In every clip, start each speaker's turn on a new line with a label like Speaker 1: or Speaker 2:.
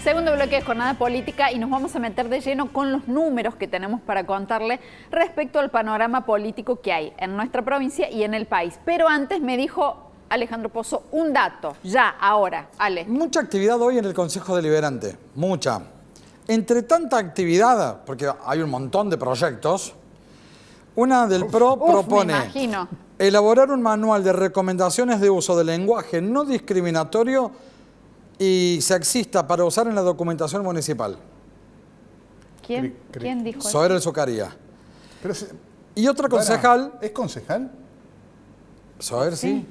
Speaker 1: Segundo bloque de Jornada Política y nos vamos a meter de lleno con los números que tenemos para contarle respecto al panorama político que hay en nuestra provincia y en el país. Pero antes me dijo Alejandro Pozo un dato, ya, ahora, Ale.
Speaker 2: Mucha actividad hoy en el Consejo Deliberante, mucha. Entre tanta actividad, porque hay un montón de proyectos, una del PRO propone elaborar un manual de recomendaciones de uso del lenguaje no discriminatorio y sexista para usar en la documentación municipal.
Speaker 1: ¿Quién dijo eso?
Speaker 2: Soera El Zucaría. Y otra concejal...
Speaker 3: ¿Es concejal?
Speaker 2: Soera, sí.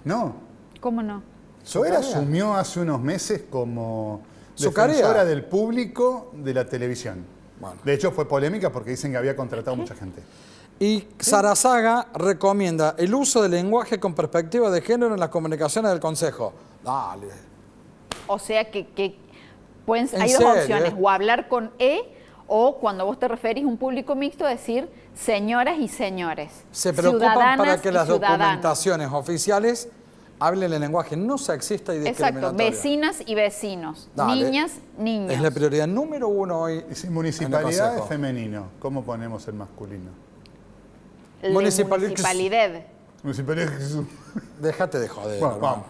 Speaker 3: No.
Speaker 1: ¿Cómo no?
Speaker 3: Soera asumió hace unos meses como defensora del público de la televisión. Bueno. De hecho, fue polémica porque dicen que había contratado mucha gente.
Speaker 2: Y Sarazaga recomienda el uso del lenguaje con perspectiva de género en las comunicaciones del Consejo. Dale.
Speaker 1: O sea que hay dos opciones, o hablar con E, o cuando vos te referís a un público mixto, decir señoras y señores.
Speaker 2: Se preocupan para que las documentaciones oficiales hablen el lenguaje no sexista y discriminatorio.
Speaker 1: Exacto, vecinas y vecinos, niñas, niños.
Speaker 2: Es la prioridad número uno hoy.
Speaker 3: Y si municipalidad es femenino, ¿cómo ponemos el masculino?
Speaker 1: Municipalidad.
Speaker 2: Déjate de joder.
Speaker 3: Bueno, vamos.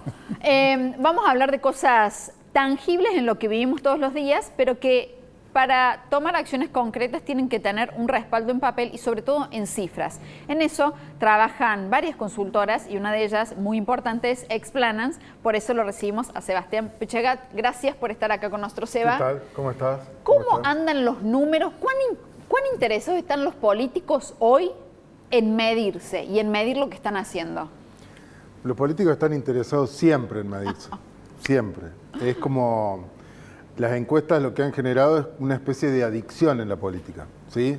Speaker 1: Vamos a hablar de cosas tangibles en lo que vivimos todos los días, pero que para tomar acciones concretas tienen que tener un respaldo en papel y sobre todo en cifras. En eso trabajan varias consultoras y una de ellas muy importante es Explanans, por eso lo recibimos a Sebastián Pechegat. Gracias por estar acá con nosotros, Seba.
Speaker 4: ¿Qué tal? ¿Cómo estás?
Speaker 1: ¿Cómo andan los números? ¿Cuán interesados están los políticos hoy en medirse y en medir lo que están haciendo?
Speaker 4: Los políticos están interesados siempre en medirse, siempre. Es como las encuestas lo que han generado es una especie de adicción en la política, ¿sí?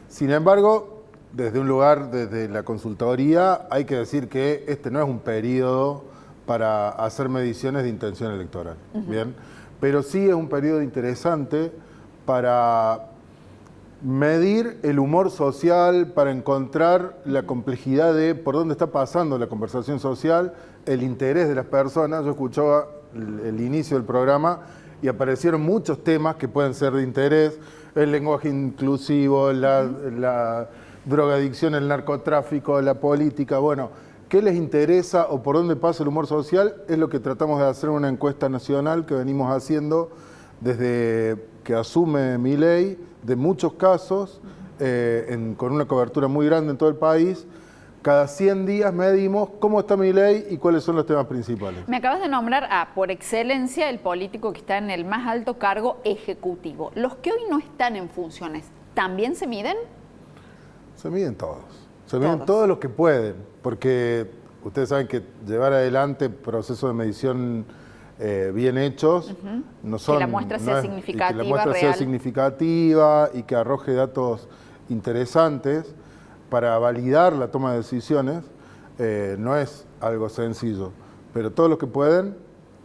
Speaker 4: Sin embargo, desde la consultoría hay que decir que este no es un periodo para hacer mediciones de intención electoral, ¿bien? Pero sí es un periodo interesante para medir el humor social, para encontrar la complejidad de por dónde está pasando la conversación social, el interés de las personas. Yo escuchaba el inicio del programa y aparecieron muchos temas que pueden ser de interés, el lenguaje inclusivo, la drogadicción, el narcotráfico, la política. Bueno, ¿qué les interesa o por dónde pasa el humor social? Es lo que tratamos de hacer en una encuesta nacional que venimos haciendo desde que asume Milei, de muchos casos, con una cobertura muy grande en todo el país. Cada 100 días medimos cómo está Milei y cuáles son los temas principales.
Speaker 1: Me acabas de nombrar por excelencia, el político que está en el más alto cargo ejecutivo. ¿Los que hoy no están en funciones, también se miden? Se miden todos.
Speaker 4: Se miden todos los que pueden, porque ustedes saben que llevar adelante procesos de medición bien hechos, no son,
Speaker 1: que la muestra sea significativa,
Speaker 4: y que la muestra sea significativa y que arroje datos interesantes para validar la toma de decisiones, no es algo sencillo, pero todos los que pueden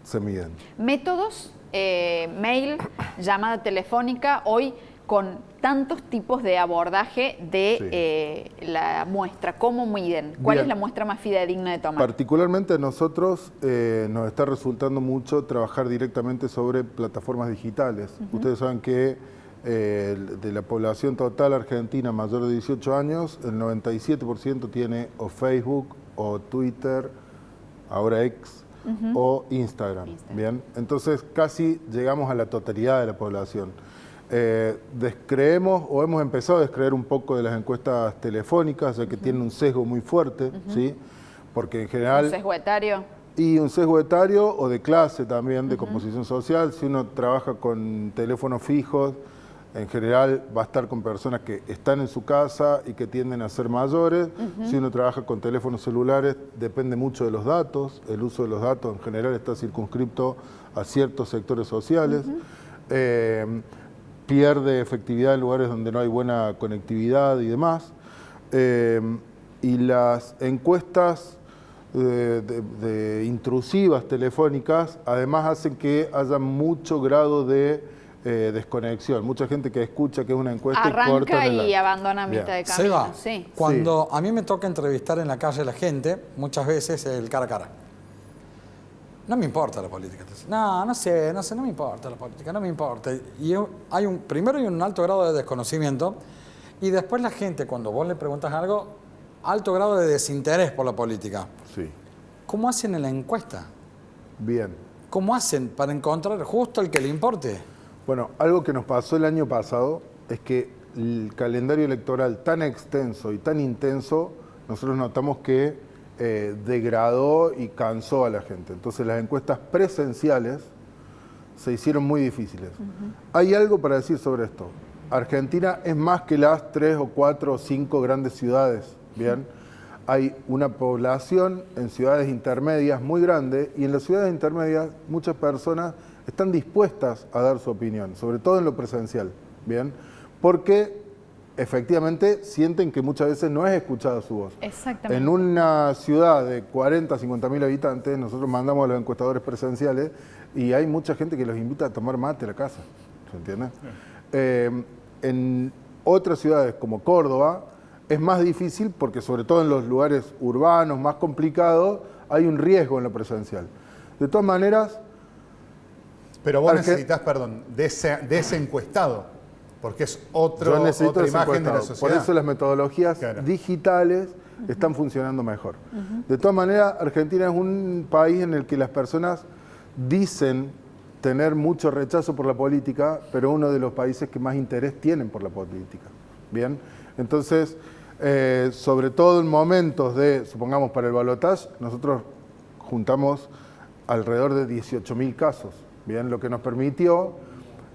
Speaker 4: se miden.
Speaker 1: Métodos, mail, llamada telefónica, hoy con tantos tipos de abordaje de la muestra, ¿cómo miden? ¿Cuál es la muestra más fidedigna de tomar?
Speaker 4: Particularmente a nosotros nos está resultando mucho trabajar directamente sobre plataformas digitales. Ustedes saben que de la población total argentina mayor de 18 años, el 97% tiene o Facebook, o Twitter, ahora X, o Instagram. ¿Bien? Entonces casi llegamos a la totalidad de la población. Descreemos o hemos empezado a descreer un poco de las encuestas telefónicas, ya que tienen un sesgo muy fuerte, ¿sí? Porque en general...
Speaker 1: ¿Un sesgo etario?
Speaker 4: Y un sesgo etario o de clase también, de composición social. Si uno trabaja con teléfonos fijos, en general va a estar con personas que están en su casa y que tienden a ser mayores. Si uno trabaja con teléfonos celulares, depende mucho de los datos. El uso de los datos en general está circunscripto a ciertos sectores sociales. Pierde efectividad en lugares donde no hay buena conectividad y demás. Y las encuestas de intrusivas telefónicas además hacen que haya mucho grado de desconexión. Mucha gente que escucha que es una encuesta
Speaker 1: arranca y abandona a mitad de camino.
Speaker 2: Seba, cuando a mí me toca entrevistar en la calle a la gente, muchas veces el cara a cara. no me importa la política. No sé, no me importa la política, no me importa. Y primero hay un alto grado de desconocimiento y después la gente, cuando vos le preguntas algo, alto grado de desinterés por la política.
Speaker 4: Sí.
Speaker 2: ¿Cómo hacen en la encuesta?
Speaker 4: Bien.
Speaker 2: ¿Cómo hacen para encontrar justo el que le importe?
Speaker 4: Bueno, algo que nos pasó el año pasado es que el calendario electoral tan extenso y tan intenso, nosotros notamos que degradó y cansó a la gente. Entonces las encuestas presenciales se hicieron muy difíciles. Hay algo para decir sobre esto. Argentina es más que las 3 o 4 o 5 grandes ciudades, ¿bien? Hay una población en ciudades intermedias muy grande y en las ciudades intermedias muchas personas están dispuestas a dar su opinión, sobre todo en lo presencial, ¿bien? Porque efectivamente sienten que muchas veces no es escuchada su voz.
Speaker 1: Exactamente.
Speaker 4: En una ciudad de 40, 50 mil habitantes, nosotros mandamos a los encuestadores presenciales y hay mucha gente que los invita a tomar mate a la casa, ¿se entiende? En otras ciudades como Córdoba es más difícil porque sobre todo en los lugares urbanos más complicados hay un riesgo en lo presencial. De todas maneras...
Speaker 3: Pero vos necesitas, perdón, de ese encuestado, porque es otra imagen de la sociedad.
Speaker 4: Por eso las metodologías digitales están funcionando mejor. De todas maneras, Argentina es un país en el que las personas dicen tener mucho rechazo por la política, pero uno de los países que más interés tienen por la política. Bien, entonces, sobre todo en momentos de, supongamos para el balotaje, nosotros juntamos alrededor de 18.000 casos. Bien, lo que nos permitió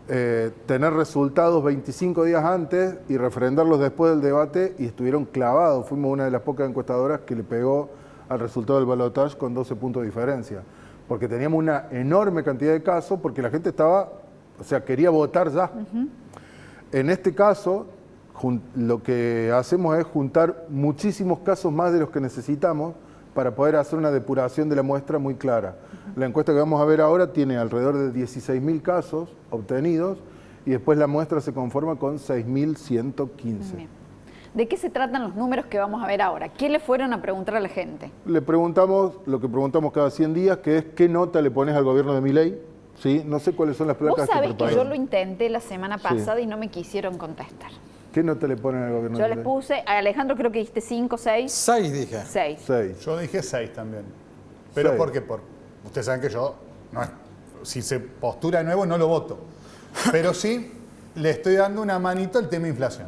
Speaker 4: tener resultados 25 días antes y refrendarlos después del debate y estuvieron clavados. Fuimos una de las pocas encuestadoras que le pegó al resultado del balotaje con 12 puntos de diferencia. Porque teníamos una enorme cantidad de casos porque la gente quería votar ya. En este caso, lo que hacemos es juntar muchísimos casos más de los que necesitamos para poder hacer una depuración de la muestra muy clara. La encuesta que vamos a ver ahora tiene alrededor de 16.000 casos obtenidos y después la muestra se conforma con 6.115.
Speaker 1: ¿De qué se tratan los números que vamos a ver ahora? ¿Qué le fueron a preguntar a la gente?
Speaker 4: Le preguntamos lo que preguntamos cada 100 días, que es ¿qué nota le pones al gobierno de Milei? ¿Sí? No sé cuáles son las placas.
Speaker 1: Vos sabés que yo lo intenté la semana pasada y no me quisieron contestar.
Speaker 4: ¿Qué nota le ponen al gobierno de Milei?
Speaker 1: Yo les puse, a Alejandro creo que dijiste 5, 6.
Speaker 2: 6 dije.
Speaker 1: 6.
Speaker 3: Yo dije 6 también. Pero ¿por qué? Ustedes saben que yo, si se postura de nuevo, no lo voto. Pero sí le estoy dando una manito al tema inflación.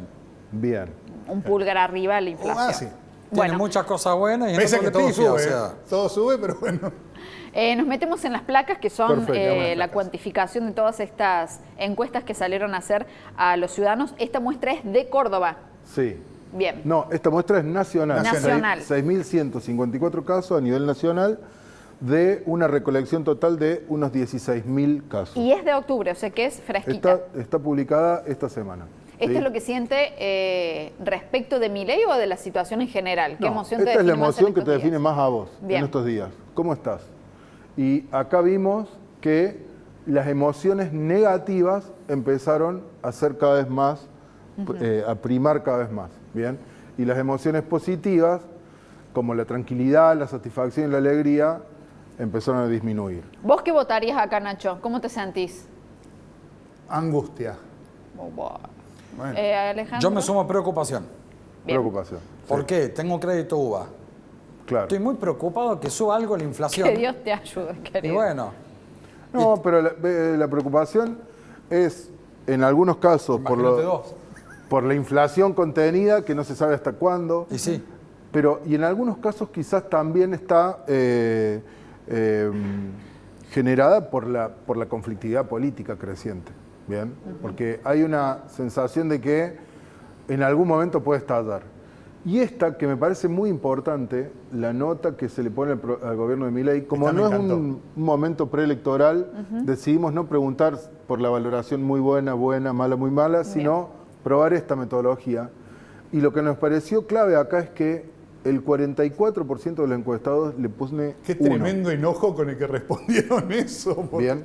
Speaker 4: Bien.
Speaker 1: Un pulgar arriba a la inflación.
Speaker 2: Sí. Tiene muchas cosas buenas y
Speaker 3: pese a que todo sube, todo sube, pero bueno.
Speaker 1: Nos metemos en las placas que son la cuantificación de todas estas encuestas que salieron a hacer a los ciudadanos. Esta muestra es de Córdoba.
Speaker 4: Sí.
Speaker 1: Bien.
Speaker 4: No, esta muestra es nacional.
Speaker 1: Nacional.
Speaker 4: 6.154 casos a nivel nacional de una recolección total de unos 16.000 casos.
Speaker 1: Y es de octubre, o sea que es fresquita.
Speaker 4: Está publicada esta semana.
Speaker 1: ¿Esto es lo que siente respecto de Milei o de la situación en general? ¿Qué emoción te
Speaker 4: define? Esta es la
Speaker 1: más
Speaker 4: emoción que te define más a vos en estos días. ¿Cómo estás? Y acá vimos que las emociones negativas empezaron a ser cada vez más, a primar cada vez más. ¿Bien? Y las emociones positivas, como la tranquilidad, la satisfacción y la alegría, empezaron a disminuir.
Speaker 1: ¿Vos qué votarías acá, Nacho? ¿Cómo te sentís?
Speaker 3: Angustia.
Speaker 2: Bueno.
Speaker 1: Alejandro.
Speaker 2: Yo me sumo a preocupación.
Speaker 1: Bien.
Speaker 4: Preocupación.
Speaker 2: ¿Por qué? Tengo crédito UVA.
Speaker 4: Claro.
Speaker 2: Estoy muy preocupado que suba algo la inflación.
Speaker 1: Que Dios te ayude, querido.
Speaker 2: Y bueno.
Speaker 4: No, pero la preocupación es, en algunos casos, por la inflación contenida, que no se sabe hasta cuándo.
Speaker 2: Y sí.
Speaker 4: Y en algunos casos quizás también está generada por la conflictividad política creciente. ¿Bien? Porque hay una sensación de que en algún momento puede estallar. Y esta, que me parece muy importante, la nota que se le pone al gobierno de Milei, como no es un momento preelectoral, decidimos no preguntar por la valoración muy buena, buena, mala, muy mala, sino probar esta metodología. Y lo que nos pareció clave acá es que el 44% de los encuestados le pone
Speaker 3: Qué tremendo enojo con el que respondieron eso.
Speaker 4: Bien.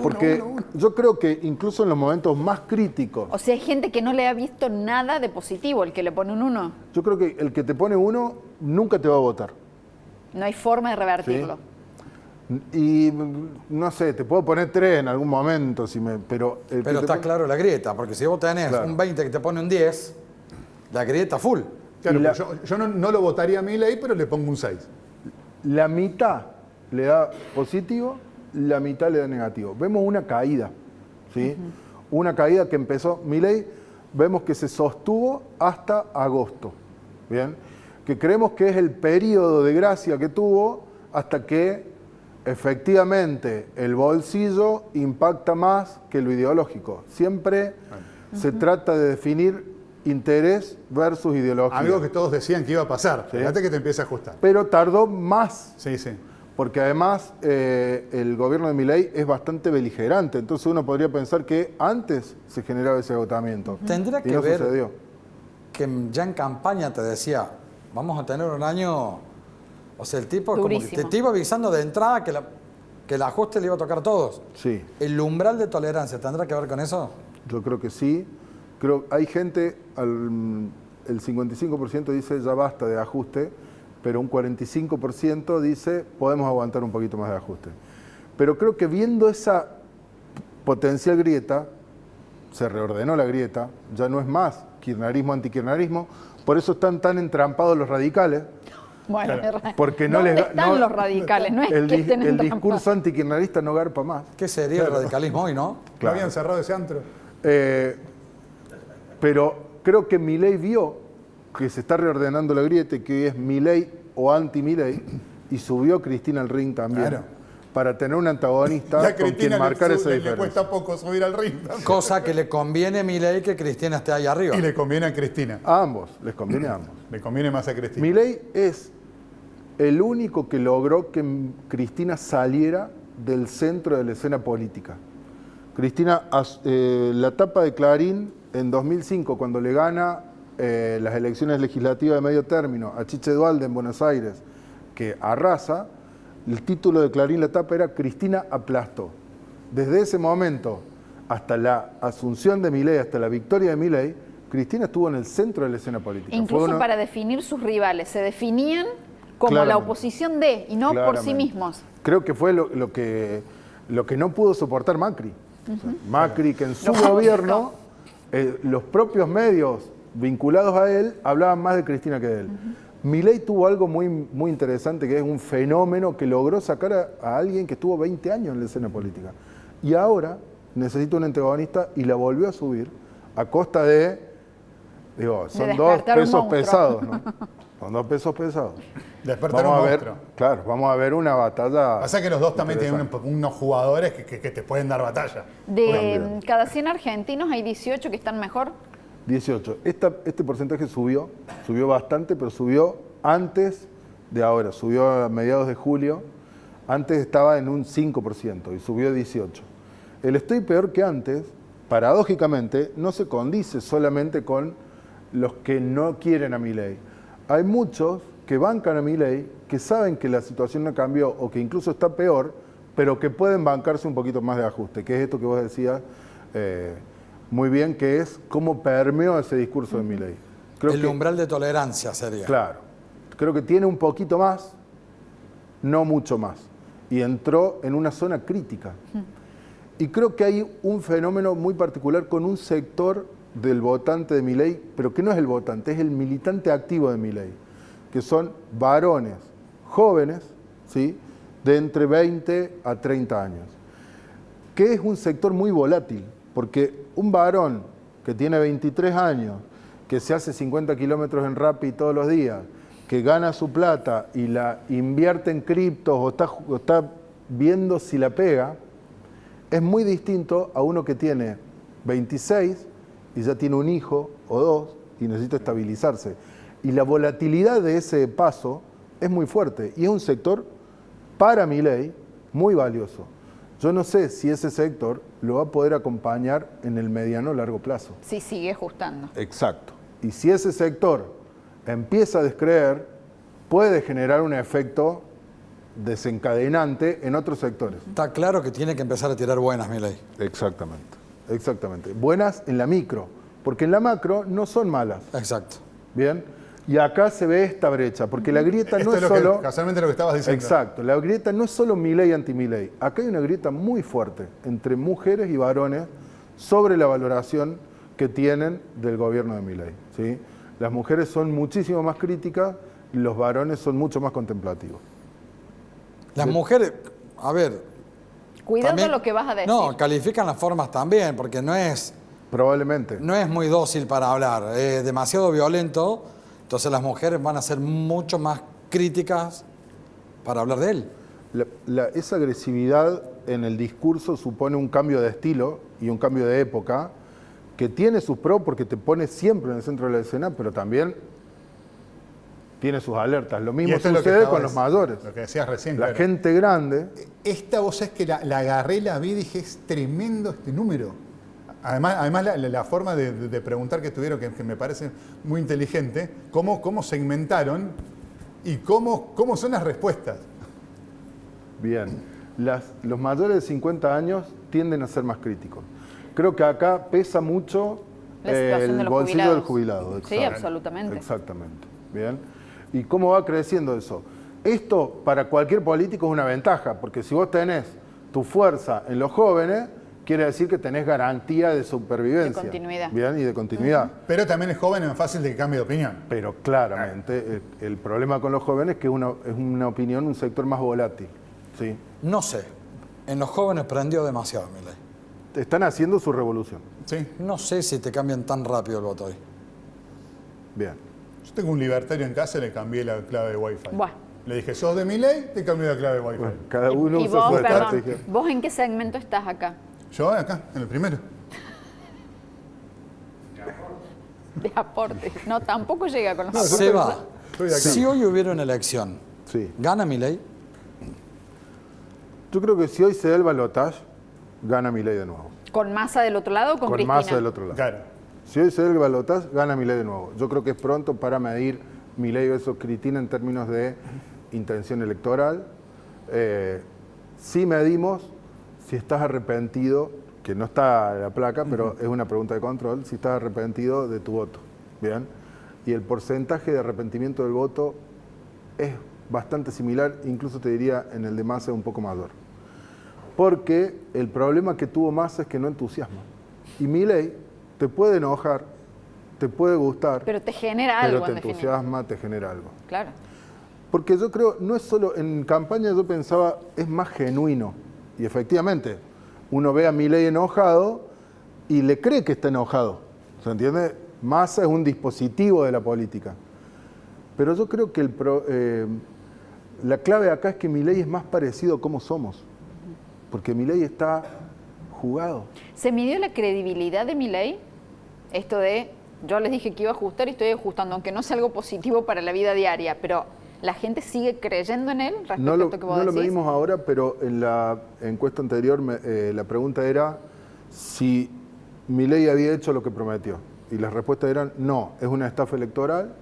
Speaker 4: Porque yo creo que incluso en los momentos más críticos...
Speaker 1: O sea, hay gente que no le ha visto nada de positivo, el que le pone un 1.
Speaker 4: Yo creo que el que te pone 1 nunca te va a votar.
Speaker 1: No hay forma de revertirlo.
Speaker 4: ¿Sí? Y no sé, te puedo poner 3 en algún momento, pero
Speaker 2: está claro la grieta, porque si vos tenés un 20 que te pone un 10, la grieta full.
Speaker 3: Claro, yo no lo votaría a Milei, pero le pongo un 6.
Speaker 4: La mitad le da positivo, la mitad le da negativo. Vemos una caída, ¿sí? Una caída que empezó, Milei, vemos que se sostuvo hasta agosto, ¿bien? Que creemos que es el periodo de gracia que tuvo hasta que efectivamente el bolsillo impacta más que lo ideológico. Siempre se trata de definir interés versus ideología.
Speaker 3: Algo que todos decían que iba a pasar. ¿Sí? Fíjate que te empieza a ajustar.
Speaker 4: Pero tardó más.
Speaker 3: Sí, sí.
Speaker 4: Porque además el gobierno de Milei es bastante beligerante. Entonces uno podría pensar que antes se generaba ese agotamiento.
Speaker 2: Tendría que
Speaker 4: no
Speaker 2: ver
Speaker 4: sucedió.
Speaker 2: Que ya en campaña te decía, vamos a tener un año... O sea, el tipo como que te iba avisando de entrada que el ajuste le iba a tocar a todos.
Speaker 4: Sí.
Speaker 2: ¿El umbral de tolerancia tendrá que ver con eso?
Speaker 4: Yo creo que sí. Hay gente, el 55% dice ya basta de ajuste, pero un 45% dice podemos aguantar un poquito más de ajuste. Pero creo que viendo esa potencial grieta, se reordenó la grieta, ya no es más kirchnerismo, antikirchnerismo, por eso están tan entrampados los radicales.
Speaker 1: Bueno,
Speaker 4: porque no
Speaker 1: ¿dónde están los radicales? No es
Speaker 4: el
Speaker 1: que estén
Speaker 4: el discurso antikirchnerista no garpa más.
Speaker 2: ¿Qué sería el radicalismo hoy, no?
Speaker 3: Claro.
Speaker 4: Claro.
Speaker 3: ¿No habían cerrado ese antro?
Speaker 4: Pero creo que Milei vio que se está reordenando la grieta y que hoy es Milei o anti-Milei y subió Cristina al ring también. Claro. Para tener un antagonista con quien marcar esa diferencia.
Speaker 3: Le cuesta poco subir al ring.
Speaker 2: Cosa que le conviene a Milei que Cristina esté ahí arriba.
Speaker 3: Y le conviene a Cristina.
Speaker 4: A ambos, les conviene a ambos.
Speaker 3: Le conviene más a Cristina.
Speaker 4: Milei es el único que logró que Cristina saliera del centro de la escena política. Cristina, la tapa de Clarín en 2005, cuando le gana las elecciones legislativas de medio término a Chiche Duhalde en Buenos Aires, que arrasa, el título de Clarín, la tapa era Cristina aplastó. Desde ese momento hasta la asunción de Milei, hasta la victoria de Milei, Cristina estuvo en el centro de la escena política.
Speaker 1: Incluso para definir sus rivales, se definían como la oposición de, y no por sí mismos.
Speaker 4: Creo que fue lo que no pudo soportar Macri. O sea, Macri, que en su gobierno, los propios medios vinculados a él hablaban más de Cristina que de él. Milei tuvo algo muy, muy interesante, que es un fenómeno que logró sacar a alguien que estuvo 20 años en la escena política. Y ahora necesita un antagonista y la volvió a subir a costa de, son 2 pesos pesados, ¿no? Son 2 pesos pesados.
Speaker 3: Despertar un monstruo.
Speaker 4: Claro, vamos a ver una batalla.
Speaker 3: Pasa que los dos también tienen unos jugadores que te pueden dar batalla.
Speaker 1: De cada 100 argentinos hay 18 que están mejor.
Speaker 4: 18. Este porcentaje subió bastante, pero subió antes de ahora, subió a mediados de julio. Antes estaba en un 5% y subió a 18%. El estoy peor que antes, paradójicamente, no se condice solamente con los que no quieren a Milei. Hay muchos que bancan a Milei, que saben que la situación no cambió o que incluso está peor, pero que pueden bancarse un poquito más de ajuste, que es esto que vos decías muy bien, que es cómo permeó ese discurso de Milei.
Speaker 2: El umbral de tolerancia sería.
Speaker 4: Claro. Creo que tiene un poquito más, no mucho más. Y entró en una zona crítica. Y creo que hay un fenómeno muy particular con un sector del votante de Milei, pero que no es el votante, es el militante activo de Milei, que son varones jóvenes, ¿sí?, de entre 20 a 30 años, que es un sector muy volátil, porque un varón que tiene 23 años, que se hace 50 kilómetros en Rappi todos los días, que gana su plata y la invierte en criptos o está viendo si la pega, es muy distinto a uno que tiene 26 y ya tiene un hijo o 2 y necesita estabilizarse. Y la volatilidad de ese paso es muy fuerte y es un sector para Milei muy valioso. Yo no sé si ese sector lo va a poder acompañar en el mediano o largo plazo.
Speaker 1: Sí, sigue ajustando.
Speaker 4: Exacto. Y si ese sector empieza a descreer, puede generar un efecto desencadenante en otros sectores.
Speaker 2: Está claro que tiene que empezar a tirar buenas, Milei.
Speaker 4: Exactamente. Buenas en la micro, porque en la macro no son malas.
Speaker 2: Exacto.
Speaker 4: Bien. Y acá se ve esta brecha, porque la grieta no es solo...
Speaker 3: Casualmente lo que estabas diciendo.
Speaker 4: Exacto, la grieta no es solo Milei anti-Milei. Acá hay una grieta muy fuerte entre mujeres y varones sobre la valoración que tienen del gobierno de Milei, ¿sí? Las mujeres son muchísimo más críticas y los varones son mucho más contemplativos.
Speaker 2: Las mujeres, a ver...
Speaker 1: Cuidado
Speaker 2: también,
Speaker 1: lo que vas a decir.
Speaker 2: No, califican las formas también, porque no es...
Speaker 4: Probablemente.
Speaker 2: No es muy dócil para hablar, es demasiado violento, entonces las mujeres van a ser mucho más críticas para hablar de él.
Speaker 4: Esa agresividad en el discurso supone un cambio de estilo y un cambio de época que tiene sus pros porque te pone siempre en el centro de la escena, pero también tiene sus alertas. Lo mismo sucede con los mayores.
Speaker 3: Lo que decías recién.
Speaker 4: La gente grande...
Speaker 3: Esta voz es que la agarré, la vi y dije, es tremendo este número. Además la forma de preguntar que tuvieron, que me parece muy inteligente, cómo segmentaron y cómo son las respuestas.
Speaker 4: Bien. Los mayores de 50 años tienden a ser más críticos. Creo que acá pesa mucho el bolsillo del jubilado.
Speaker 1: Sí, absolutamente.
Speaker 4: Exactamente. Bien. ¿Y cómo va creciendo eso? Esto para cualquier político es una ventaja, porque si vos tenés tu fuerza en los jóvenes, quiere decir que tenés garantía de supervivencia.
Speaker 1: De continuidad.
Speaker 4: Bien, y de continuidad.
Speaker 3: Pero también es joven, es más fácil de que cambie de opinión.
Speaker 4: Pero claramente el problema con los jóvenes es que es una opinión, un sector más volátil. ¿Sí?
Speaker 2: No sé, en los jóvenes prendió demasiado Milei.
Speaker 4: Están haciendo su revolución.
Speaker 3: Sí.
Speaker 2: No sé si te cambian tan rápido el voto hoy.
Speaker 4: Bien.
Speaker 3: Yo tengo un libertario en casa y le cambié la clave de Wi-Fi.
Speaker 1: Bueno.
Speaker 3: Le dije, ¿sos de Milei? Te cambié la clave de Wi-Fi.
Speaker 4: Bueno, cada uno
Speaker 1: Y
Speaker 4: usa
Speaker 1: vos,
Speaker 4: su
Speaker 1: perdón,
Speaker 4: estrategia.
Speaker 1: ¿vos en qué segmento estás acá?
Speaker 3: Yo acá, en el primero.
Speaker 1: De aporte. No, tampoco llega con los aportes.
Speaker 2: Seba,
Speaker 3: Estoy acá.
Speaker 2: si hoy hubiera una elección,
Speaker 4: Sí.
Speaker 2: ¿gana Milei?
Speaker 4: Yo creo que si hoy se da el balotaje, gana Milei de nuevo.
Speaker 1: ¿Con Massa del otro lado o con Cristina?
Speaker 4: Massa del otro lado.
Speaker 3: Claro.
Speaker 4: Si hoy se da el balotaje, gana Milei de nuevo. Yo creo que es pronto para medir Milei versus Cristina en términos de intención electoral. Si medimos si estás arrepentido, que no está en la placa, pero es una pregunta de control, si estás arrepentido de tu voto. ¿Bien? Y el porcentaje de arrepentimiento del voto es bastante similar, incluso te diría en el de Massa un poco mayor. Porque el problema que tuvo Massa es que no entusiasma. Y Milei te puede enojar, te puede gustar,
Speaker 1: Pero te genera algo,
Speaker 4: pero te
Speaker 1: en definitiva.
Speaker 4: entusiasma, te genera algo.
Speaker 1: Claro.
Speaker 4: Porque yo creo, no es solo, en campaña yo pensaba, es más genuino. Y efectivamente, uno ve a Milei enojado y le cree que está enojado. ¿Se entiende? Massa es un dispositivo de la política. Pero yo creo que la clave acá es que Milei es más parecido a cómo somos. Porque Milei está jugado.
Speaker 1: ¿Se midió la credibilidad de Milei? Esto de, yo les dije que iba a ajustar y estoy ajustando, aunque no sea algo positivo para la vida diaria, pero ¿la gente sigue creyendo en él respecto a esto que vos
Speaker 4: no lo
Speaker 1: decís?
Speaker 4: medimos ahora, pero en la encuesta anterior la pregunta era si Milei había hecho lo que prometió. Y las respuestas eran no, es una estafa electoral.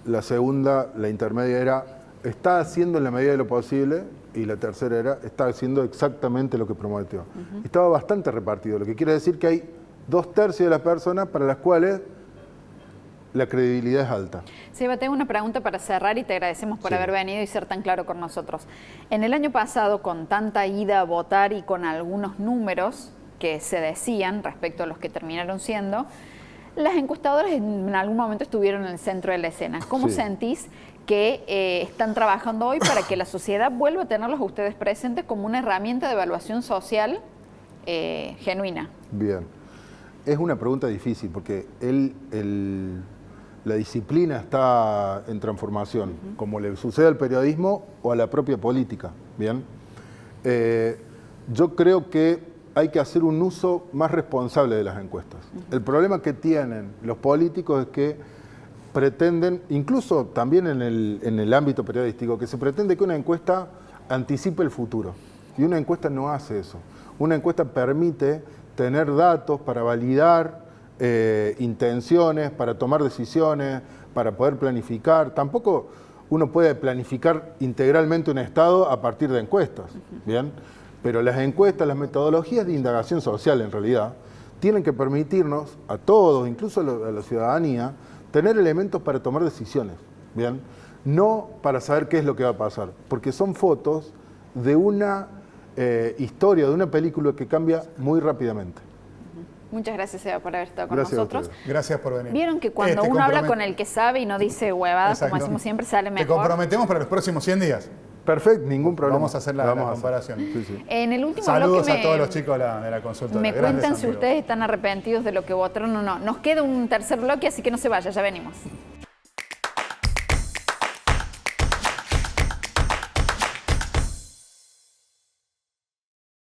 Speaker 4: La segunda, la intermedia, era está haciendo en la medida de lo posible. Y la tercera era está haciendo exactamente lo que prometió. Estaba bastante repartido, lo que quiere decir que hay 2/3 de las personas para las cuales la credibilidad es alta.
Speaker 1: Seba, tengo una pregunta para cerrar y te agradecemos por
Speaker 4: Sí.
Speaker 1: haber venido y ser tan claro con nosotros. En el año pasado, con tanta ida a votar y con algunos números que se decían respecto a los que terminaron siendo, las encuestadoras en algún momento estuvieron en el centro de la escena. ¿Cómo
Speaker 4: Sí.
Speaker 1: sentís que están trabajando hoy para que la sociedad vuelva a tenerlos a ustedes presentes como una herramienta de evaluación social genuina?
Speaker 4: Bien. Es una pregunta difícil porque la disciplina está en transformación, como le sucede al periodismo o a la propia política. Bien. Yo creo que hay que hacer un uso más responsable de las encuestas. El problema que tienen los políticos es que pretenden, incluso también en el ámbito periodístico, que se pretende que una encuesta anticipe el futuro. Y una encuesta no hace eso. Una encuesta permite tener datos para validar intenciones, para tomar decisiones, para poder planificar. Tampoco uno puede planificar integralmente un Estado a partir de encuestas, ¿bien? Pero las encuestas, las metodologías de indagación social en realidad, tienen que permitirnos a todos, incluso a la ciudadanía, tener elementos para tomar decisiones, ¿bien? No para saber qué es lo que va a pasar, porque son fotos de una historia, de una película que cambia muy rápidamente.
Speaker 1: Muchas gracias, Eva, por haber estado con
Speaker 4: Gracias
Speaker 1: nosotros.
Speaker 3: Gracias por venir.
Speaker 1: Vieron que cuando uno habla con el que sabe y no dice huevadas, como decimos siempre, sale mejor.
Speaker 3: Te comprometemos para los próximos 100 días.
Speaker 4: Perfecto, ningún problema.
Speaker 3: Vamos a hacer la comparación.
Speaker 4: Sí, sí.
Speaker 1: En el último
Speaker 3: Saludos
Speaker 1: bloque
Speaker 3: a todos los chicos de la consultora.
Speaker 1: me
Speaker 3: Grandes
Speaker 1: cuentan si
Speaker 3: amigos.
Speaker 1: ustedes están arrepentidos de lo que votaron o no. Nos queda un tercer bloque, así que no se vaya, ya venimos.